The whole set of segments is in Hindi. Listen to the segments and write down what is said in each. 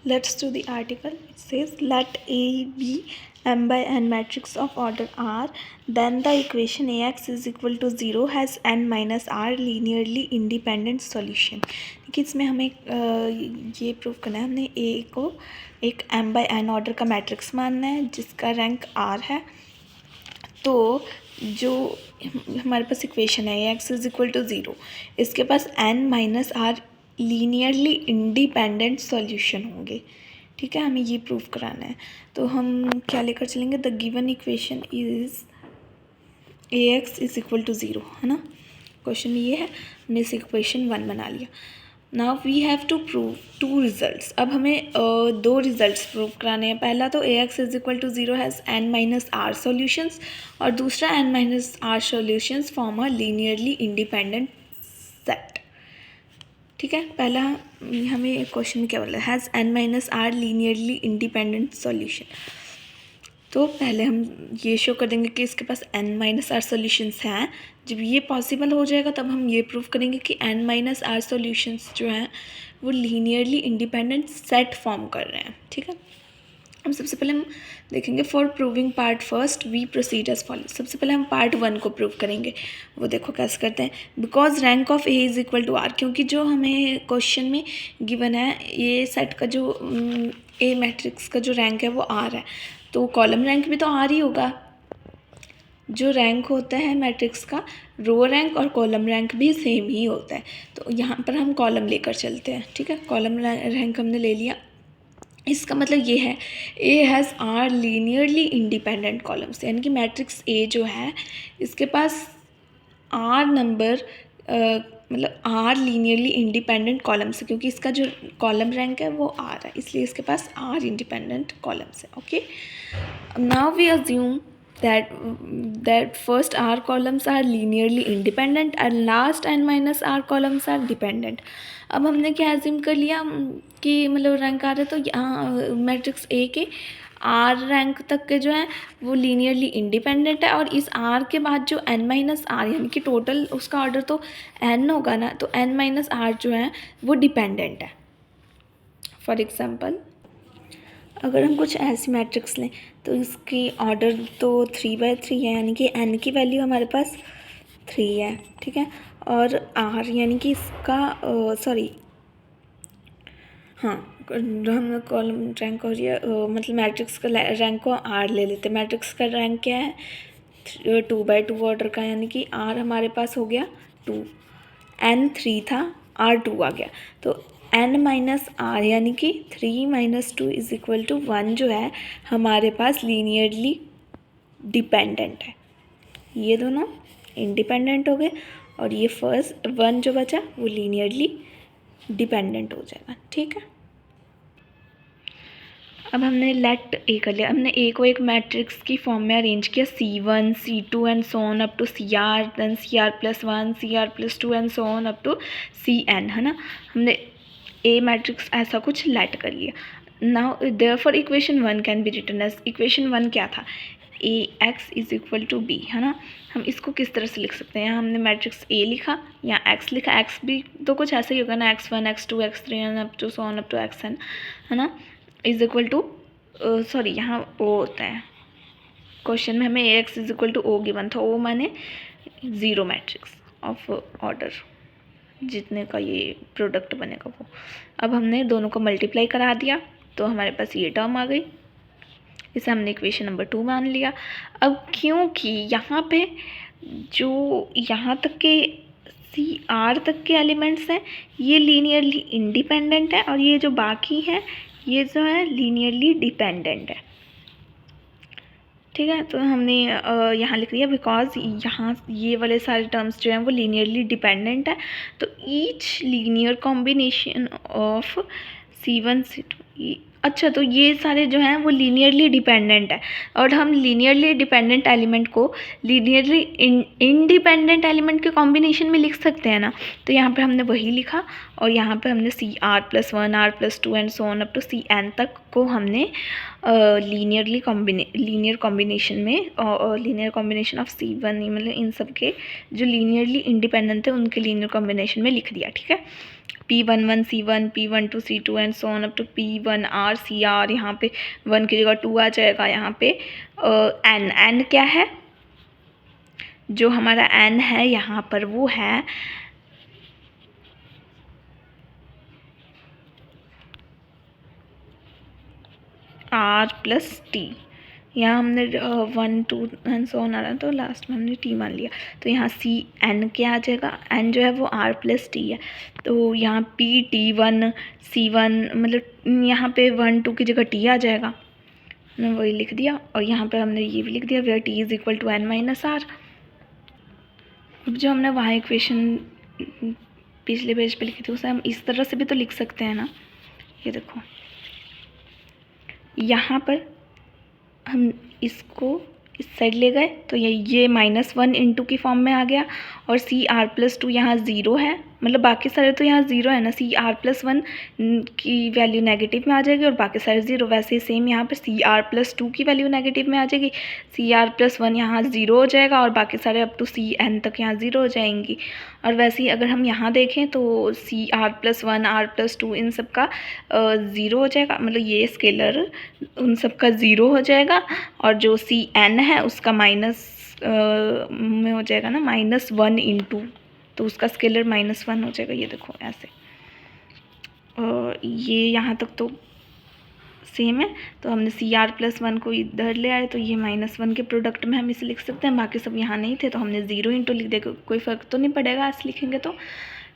Let's do the article. It says let A be m by n matrix of order R, then the equation Ax is equal to 0 has n minus R linearly independent solution. देखिए इसमें हमें ये प्रूव करना है, हमने A को एक m by n ऑर्डर का मैट्रिक्स मानना है जिसका रैंक R है. तो जो हमारे पास इक्वेशन है Ax इज इक्वल टू 0, इसके पास n minus R linearly independent solution होंगे. ठीक है, हमें ये प्रूव कराना है. तो हम क्या लेकर चलेंगे, the given equation is Ax is equal to 0, है ना. क्वेश्चन में ये है, हमने इस इक्वेशन 1 बना लिया. Now we have to prove 2 results. अब हमें 2 रिजल्ट्स प्रूव कराने हैं. पहला तो Ax is equal to 0 has n minus R solutions, और दूसरा n minus R solutions form a linearly independent set. ठीक है, पहला हमें क्वेश्चन में क्या बोला, has n minus R linearly independent solution. तो पहले हम ये शो कर देंगे कि इसके पास n माइनस आर सोल्यूशंस हैं. जब ये पॉसिबल हो जाएगा तब हम ये प्रूव करेंगे कि n माइनस आर सोल्यूशंस जो हैं वो लीनियरली इंडिपेंडेंट सेट फॉर्म कर रहे हैं. ठीक है, हम सबसे पहले हम देखेंगे for proving part first we proceed as follow. सबसे पहले हम पार्ट 1 को प्रूव करेंगे. वो देखो कैसे करते हैं. Because rank of A is equal to R, क्योंकि जो हमें क्वेश्चन में गिवन है ये सेट का जो ए मैट्रिक्स का जो रैंक है वो आर है, तो कॉलम रैंक भी तो आर ही होगा. जो रैंक होता है मैट्रिक्स का, रो रैंक और कॉलम रैंक भी सेम ही होता है. तो यहाँ पर हम कॉलम लेकर चलते हैं. ठीक है, कॉलम रैंक हमने ले लिया. इसका मतलब ये है A has R linearly independent columns, यानी कि मैट्रिक्स ए जो है इसके पास आर नंबर मतलब आर लीनियरली इंडिपेंडेंट कॉलम्स है, क्योंकि इसका जो कॉलम रैंक है वो आर है, इसलिए इसके पास आर इंडिपेंडेंट कॉलम्स है. Okay, now we assume that first r columns are linearly independent and last n minus r columns are dependent. अब हमने क्या एज्यूम कर लिया कि मतलब रैंक आ रहा है, तो यहाँ मैट्रिक्स ए के आर रैंक तक के जो है वो लीनियरली इंडिपेंडेंट है, और इस आर के बाद जो n माइनस आर यानी कि टोटल उसका ऑर्डर तो n होगा ना, तो n माइनस आर जो है वो डिपेंडेंट है. फॉर एग्जाम्पल अगर हम कुछ ऐसी मैट्रिक्स लें तो इसकी ऑर्डर तो 3/3 है, यानी कि n की वैल्यू हमारे पास 3 है. ठीक है, और r यानी कि इसका हम कॉलम रैंक और ये मतलब मैट्रिक्स का रैंक को r ले लेते. मैट्रिक्स का रैंक क्या है, 2/2 ऑर्डर का, यानी कि r हमारे पास हो गया 2, n 3 था, r 2 आ गया. तो n माइनस आर यानी कि 3 माइनस 2 इज इक्वल टू 1 जो है हमारे पास लीनियरली डिपेंडेंट है. ये दोनों इंडिपेंडेंट हो गए, और ये फर्स्ट 1 जो बचा वो लीनियरली डिपेंडेंट हो जाएगा. ठीक है, अब हमने लेट ए कर लिया. हमने ए को एक मैट्रिक्स की फॉर्म में अरेंज किया, C1 C2 and so on up to CR, then CR+1 CR+2 and so on up to CN, है ना. हमने ए मैट्रिक्स ऐसा कुछ लेट कर लिया. Now therefore equation 1 can be written as, equation 1 क्या था, Ax is equal to B, है ना. हम इसको किस तरह से लिख सकते हैं, हमने मैट्रिक्स ए लिखा या x लिखा, x भी तो कुछ ऐसा ही होगा ना, x1 x2 x3 and up to so on up to xn, है ना, इज इक्वल टू यहाँ ओ होता है. क्वेश्चन में हमें Ax is equal to O given था. ओ माने 0 मैट्रिक्स ऑफ ऑर्डर, जितने का ये प्रोडक्ट बनेगा वो. अब हमने दोनों को मल्टीप्लाई करा दिया तो हमारे पास ये टर्म आ गई, इसे हमने इक्वेशन नंबर 2 मान लिया. अब क्योंकि यहाँ पे जो यहाँ तक के CR तक के एलिमेंट्स हैं ये लीनियरली इंडिपेंडेंट है, और ये जो बाकी है ये जो है लीनियरली डिपेंडेंट है. ठीक है, तो हमने यहाँ लिख दिया बिकॉज यहाँ ये वाले सारे टर्म्स जो हैं वो लीनियरली डिपेंडेंट है. तो each linear combination of C1 C2, अच्छा तो ये सारे जो हैं वो लीनियरली डिपेंडेंट है, और हम लीनियरली डिपेंडेंट एलिमेंट को लीनियरली इंडिपेंडेंट एलिमेंट के कॉम्बिनेशन में लिख सकते हैं ना. तो यहाँ पे हमने वही लिखा, और यहाँ पे हमने CR+1 R+2 and so on up to CN तक को हमने लीनियर कॉम्बिनेशन में लीनियर कॉम्बिनेशन ऑफ C1 मतलब इन सब के जो लीनियरली इंडिपेंडेंट थे उनके लीनियर कॉम्बिनेशन में लिख दिया. ठीक है, P11 C1, P12 C2 and so on up to P1R CR। यहाँ पे 1 की जगह 2 आ जाएगा। यहाँ पे n क्या है, जो हमारा n है यहाँ पर वो है R+T। यहाँ हमने 1 2 एंड सो ऑन आ रहा है तो लास्ट में हमने T मान लिया, तो यहाँ CN क्या आ जाएगा, N जो है वो R+T है। तो यहाँ P T1 C1 मतलब यहाँ पे 1 2 की जगह T आ जाएगा, मैंने वही लिख दिया। और यहाँ पे हमने ये भी लिख दिया where T is equal to N-R। अब जो हमने वहाँ इक्वेशन पिछले पेज पे लिखी थी उसे हम इस तरह से भी तो लिख सकते हैं ना। ये देखो यहाँ पर हम इसको इस साइड ले गए तो ये -1 इंटू की फॉर्म में आ गया। और CR+2 यहाँ 0 है, मतलब बाकी सारे तो यहाँ 0 है ना, CR+1 की वैल्यू नेगेटिव में आ जाएगी और बाकी सारे 0। वैसे ही सेम यहाँ पर CR+2 की वैल्यू नेगेटिव में आ जाएगी, CR+1 यहाँ 0 हो जाएगा और बाकी सारे अप टू CN तक यहाँ 0 हो जाएंगी। और वैसे ही अगर हम यहाँ देखें तो CR+1 R+2 इन सब का 0 हो जाएगा, मतलब ये स्केलर उन सब का 0 हो जाएगा। और जो CN है उसका माइनस में हो जाएगा ना, -1 इंटू, तो उसका स्केलर -1 हो जाएगा। ये देखो ऐसे, ये यहाँ तक तो सेम है। तो हमने CR+1 को इधर ले आए तो ये -1 के प्रोडक्ट में हम इसे लिख सकते हैं, बाकी सब यहाँ नहीं थे तो हमने 0 इंटू लिख दिया, कोई फ़र्क तो नहीं पड़ेगा ऐसे लिखेंगे तो,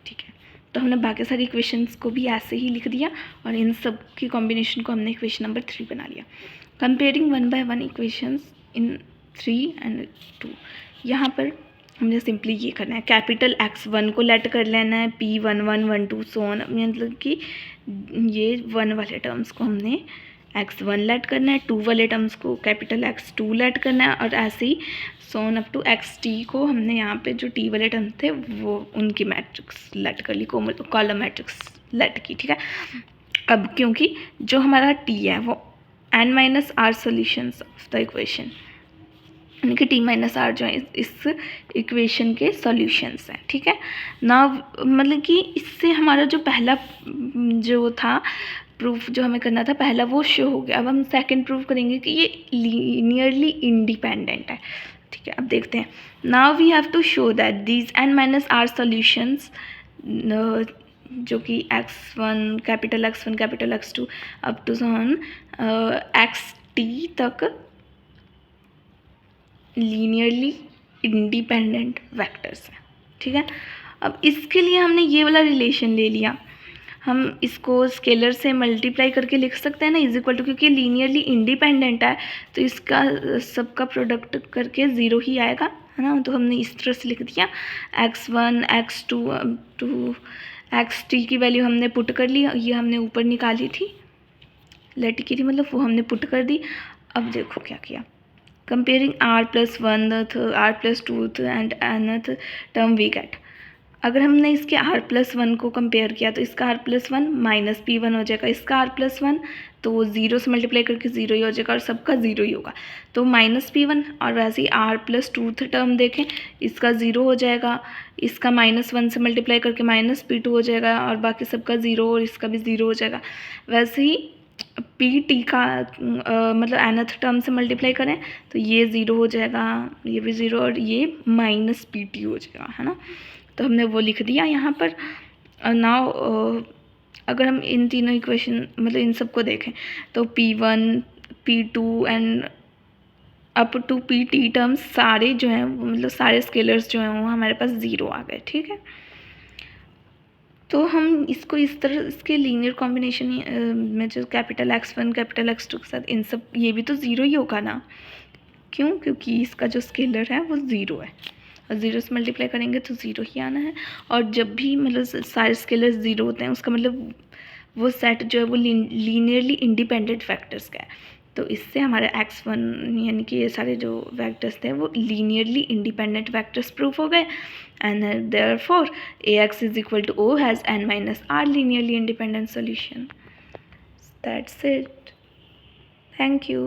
ठीक है। तो हमने बाकी सारी इक्वेशंस को भी ऐसे ही लिख दिया और इन सब की कॉम्बिनेशन को हमने इक्वेशन नंबर 3 बना लिया। Comparing 1 by 1 equations in 3 and 2। यहाँ पर हमने सिंपली ये करना है, कैपिटल X1 को लेट कर लेना है, P11 12 सो ऑन, मतलब कि ये 1 वाले टर्म्स को हमने X1 लेट करना है, 2 वाले टर्म्स को कैपिटल X2 लेट करना है और ऐसे ही so on up to XT को हमने यहाँ पे जो T वाले टर्म थे वो उनकी मैट्रिक्स लेट कर ली, कॉलम मैट्रिक्स लेट की, ठीक है। अब क्योंकि जो हमारा T है वो n-r solutions of the equation, यानी कि T-R जो है इस इक्वेशन के सॉल्यूशंस हैं, ठीक है ना। मतलब कि इससे हमारा जो पहला जो था प्रूफ जो हमें करना था पहला वो शो हो गया। अब हम सेकंड प्रूफ करेंगे कि ये लीनियरली इंडिपेंडेंट है, ठीक है। अब देखते हैं, now we have to show that these n-r solutions जो कि X1 capital X2 up to on XT तक लीनियरली इंडिपेंडेंट वेक्टर्स हैं, ठीक है। अब इसके लिए हमने ये वाला रिलेशन ले लिया, हम इसको स्केलर से मल्टीप्लाई करके लिख सकते हैं ना, इज इक्वल टू, क्योंकि लीनियरली इंडिपेंडेंट है तो इसका सबका प्रोडक्ट करके 0 ही आएगा, है ना। तो हमने इस तरह से लिख दिया X1 X2 टू XT की वैल्यू हमने पुट कर ली, ये हमने ऊपर निकाली थी लेट की थी, मतलब वो हमने पुट कर दी। अब देखो क्या किया, comparing R+1 R+2 and nth term we get. अगर हमने इसके R+1 को कंपेयर किया तो इसका R+1 -P1 हो जाएगा, इसका R+1 तो 0 से मल्टीप्लाई करके 0 ही हो जाएगा और सबका 0 ही होगा, तो -P1। और वैसे ही R+2 टर्म देखें, इसका 0 हो जाएगा, इसका -1 से मल्टीप्लाई करके -P2 हो जाएगा और बाकी सबका 0 और इसका भी 0 हो जाएगा। वैसे ही PT का मतलब nth टर्म से मल्टीप्लाई करें तो ये 0 हो जाएगा, ये भी 0 और ये -PT हो जाएगा, है ना। तो हमने वो लिख दिया यहाँ पर। नाउ अगर हम इन तीनों इक्वेशन मतलब इन सब को देखें तो P1 P2 and up to PT terms सारे जो हैं मतलब सारे स्केलर्स जो हैं वो हमारे पास 0 आ गए, ठीक है। तो हम इसको इस तरह इसके लीनियर कॉम्बिनेशन में जो कैपिटल X1 कैपिटल X2 के साथ इन सब ये भी तो 0 ही होगा ना, क्यों, क्योंकि इसका जो स्केलर है वो 0 है और 0 से मल्टीप्लाई करेंगे तो 0 ही आना है। और जब भी मतलब सारे स्केलर्स 0 होते हैं उसका मतलब वो सेट जो है वो लीनियरली इंडिपेंडेंट फैक्टर्स का है, तो इससे हमारे X1 यानी कि ये सारे जो वेक्टर्स थे वो लीनियरली इंडिपेंडेंट वेक्टर्स प्रूफ हो गए and therefore AX is equal to O has n-r linearly independent solution. That's it. Thank you.